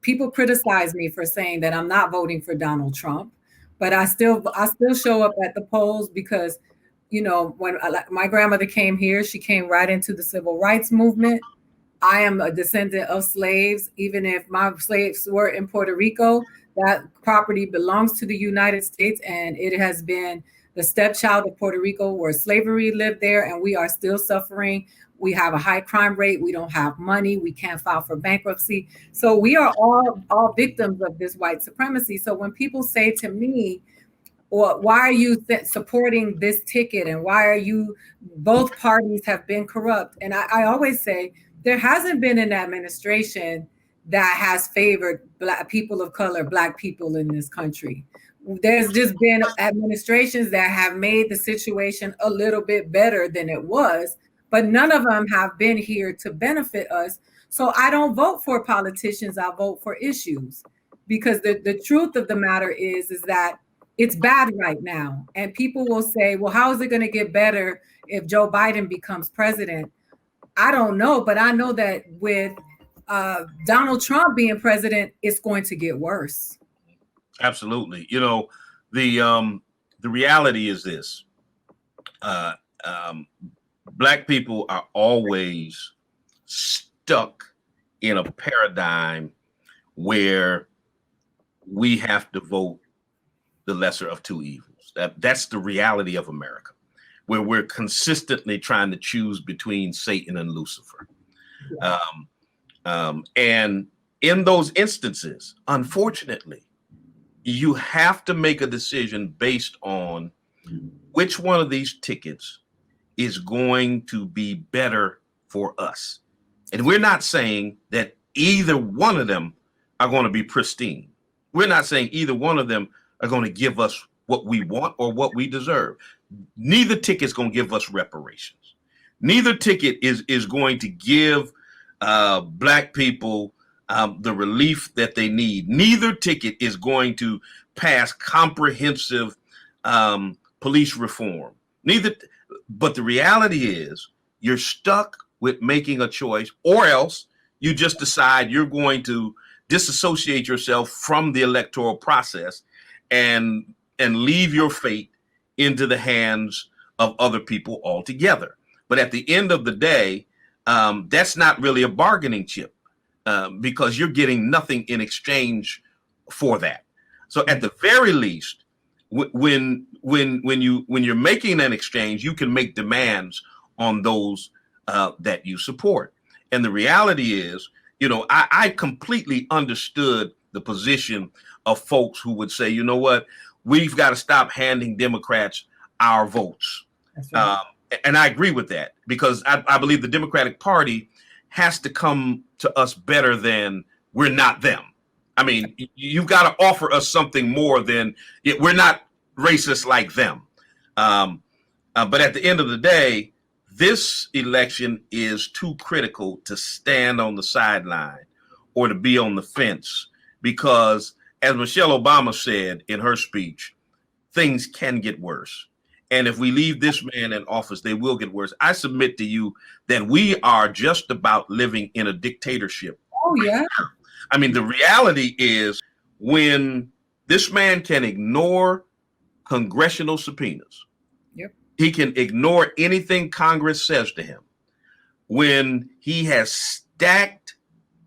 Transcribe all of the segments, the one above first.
people criticize me for saying that I'm not voting for Donald Trump, but I still show up at the polls because, when my grandmother came here, she came right into the civil rights movement. I am a descendant of slaves. Even if my slaves were in Puerto Rico, that property belongs to the United States, and it has been the stepchild of Puerto Rico where slavery lived there, and we are still suffering. We have a high crime rate. We don't have money. We can't file for bankruptcy. So we are all victims of this white supremacy. So when people say to me, well, why are you supporting this ticket? And why are you, both parties have been corrupt. And I always say, there hasn't been an administration that has favored Black people of color, Black people in this country. There's just been administrations that have made the situation a little bit better than it was, but none of them have been here to benefit us. So I don't vote for politicians, I vote for issues. Because the truth of the matter is that it's bad right now. And people will say, well, how is it going to get better if Joe Biden becomes president? I don't know, but I know that with Donald Trump being president, it's going to get worse. Absolutely. The reality is this. Black people are always stuck in a paradigm where we have to vote the lesser of two evils. That's the reality of America, where we're consistently trying to choose between Satan and Lucifer. And in those instances, unfortunately, you have to make a decision based on which one of these tickets is going to be better for us. And we're not saying that either one of them are going to be pristine. We're not saying either one of them are going to give us what we want or what we deserve. Neither ticket is going to give us reparations. Neither ticket is going to give Black people the relief that they need. Neither ticket is going to pass comprehensive police reform. But the reality is you're stuck with making a choice, or else you just decide you're going to disassociate yourself from the electoral process and leave your fate into the hands of other people altogether. But at the end of the day, that's not really a bargaining chip because you're getting nothing in exchange for that. So at the very least, when you're making an exchange, you can make demands on those that you support. And the reality is, I completely understood the position of folks who would say, you know what, we've got to stop handing Democrats our votes. Right. And I agree with that because I believe the Democratic Party has to come to us better than we're not them. I mean, you've got to offer us something more than we're not racist like them. But at the end of the day, this election is too critical to stand on the sideline or to be on the fence because, as Michelle Obama said in her speech, things can get worse. And if we leave this man in office, they will get worse. I submit to you that we are just about living in a dictatorship. Oh, yeah. I mean, the reality is when this man can ignore congressional subpoenas, he can ignore anything Congress says to him. When he has stacked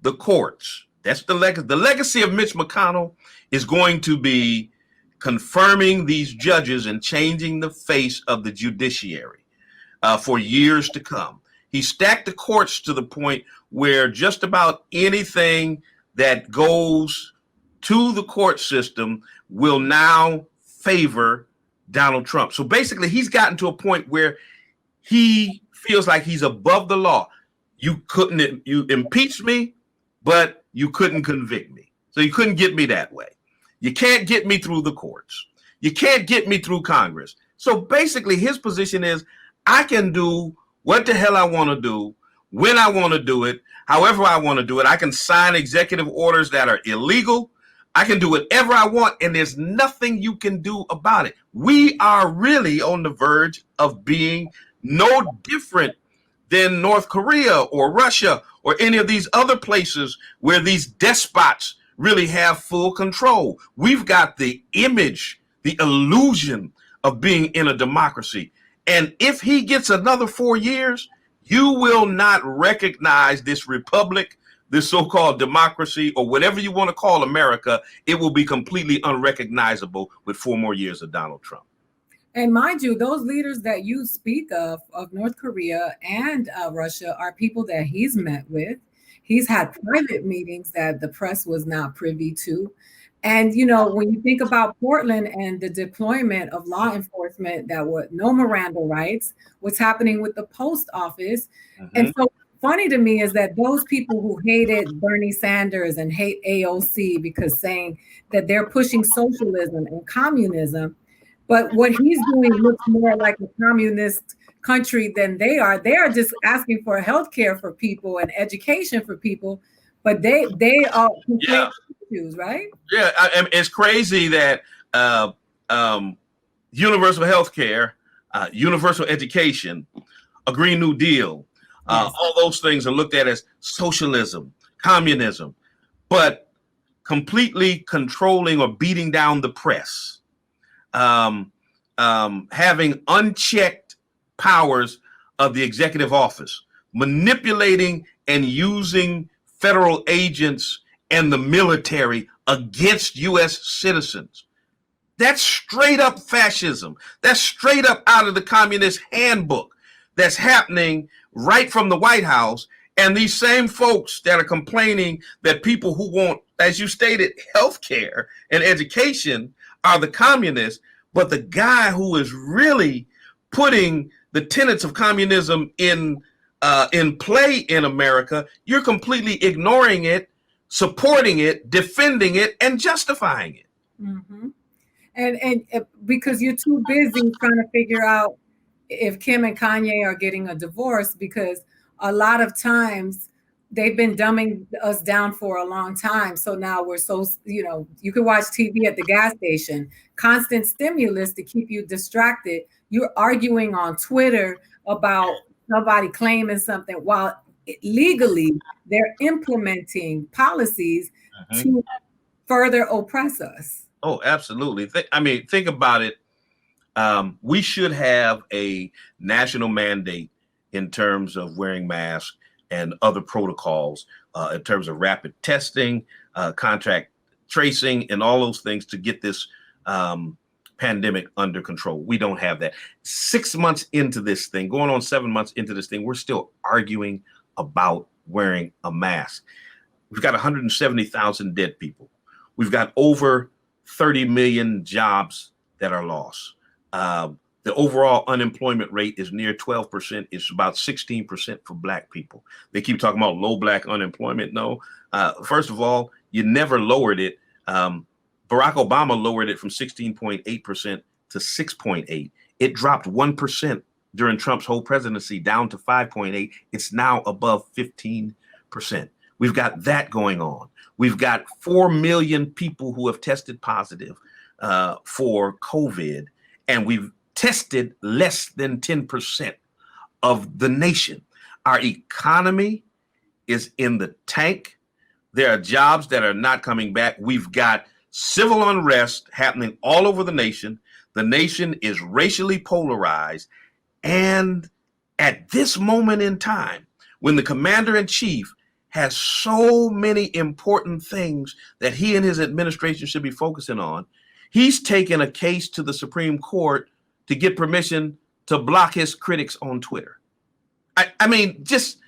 the courts, that's the legacy. The legacy of Mitch McConnell is going to be confirming these judges and changing the face of the judiciary for years to come. He stacked the courts to the point where just about anything that goes to the court system will now favor Donald Trump. So basically, he's gotten to a point where he feels like he's above the law. You impeached me, but you couldn't convict me. So you couldn't get me that way. You can't get me through the courts. You can't get me through Congress. So basically, his position is I can do what the hell I want to do, when I want to do it, however I want to do it. I can sign executive orders that are illegal. I can do whatever I want, and there's nothing you can do about it. We are really on the verge of being no different than North Korea or Russia or any of these other places where these despots really have full control. We've got the image, the illusion of being in a democracy. And if he gets another 4 years, you will not recognize this republic, this so-called democracy, or whatever you want to call America. It will be completely unrecognizable with 4 more years of Donald Trump. And mind you, those leaders that you speak of North Korea and Russia, are people that he's met with. He's had private meetings that the press was not privy to. And, you know, when you think about Portland and the deployment of law enforcement that were no Miranda rights, what's happening with the post office. And so funny to me is that those people who hated Bernie Sanders and hate AOC because saying that they're pushing socialism and communism, but what he's doing looks more like a communist country than they are. They are just asking for health care for people and education for people, but they are issues, right? Yeah, it's crazy that universal health care, universal education, a Green New Deal, all those things are looked at as socialism, communism, but completely controlling or beating down the press, having unchecked powers of the executive office, manipulating and using federal agents and the military against U.S. citizens. That's straight up fascism. That's straight up out of the communist handbook that's happening right from the White House. And these same folks that are complaining that people who want, as you stated, health care and education are the communists, but the guy who is really putting the tenets of communism in play in America, you're completely ignoring it, supporting it, defending it, and justifying it. Mm-hmm. And because you're too busy trying to figure out if Kim and Kanye are getting a divorce, because a lot of times they've been dumbing us down for a long time. So now we're so, you know, you can watch TV at the gas station, constant stimulus to keep you distracted. You're arguing on Twitter about somebody claiming something while legally they're implementing policies to further oppress us. Oh, absolutely. I mean, think about it. We should have a national mandate in terms of wearing masks and other protocols, in terms of rapid testing, contact tracing, and all those things to get this pandemic under control. We don't have that. 6 months into this thing, going on 7 months into this thing, we're still arguing about wearing a mask. We've got 170,000 dead people. We've got over 30 million jobs that are lost. The overall unemployment rate is near 12%. It's about 16% for Black people. They keep talking about low Black unemployment. No, first of all, you never lowered it. Barack Obama lowered it from 16.8% to 6.8. It dropped 1% during Trump's whole presidency down to 5.8. It's now above 15%. We've got that going on. We've got 4 million people who have tested positive for COVID, and we've tested less than 10% of the nation. Our economy is in the tank. There are jobs that are not coming back. We've got civil unrest happening all over the nation. The nation is racially polarized. And at this moment in time, when the commander-in-chief has so many important things that he and his administration should be focusing on, he's taken a case to the Supreme Court to get permission to block his critics on Twitter. I mean, just,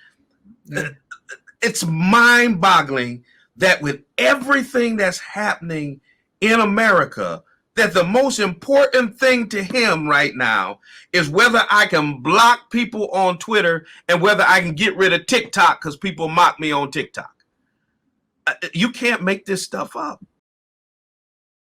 it's mind-boggling that with everything that's happening in America, that the most important thing to him right now is whether I can block people on Twitter and whether I can get rid of TikTok because people mock me on TikTok. You can't make this stuff up.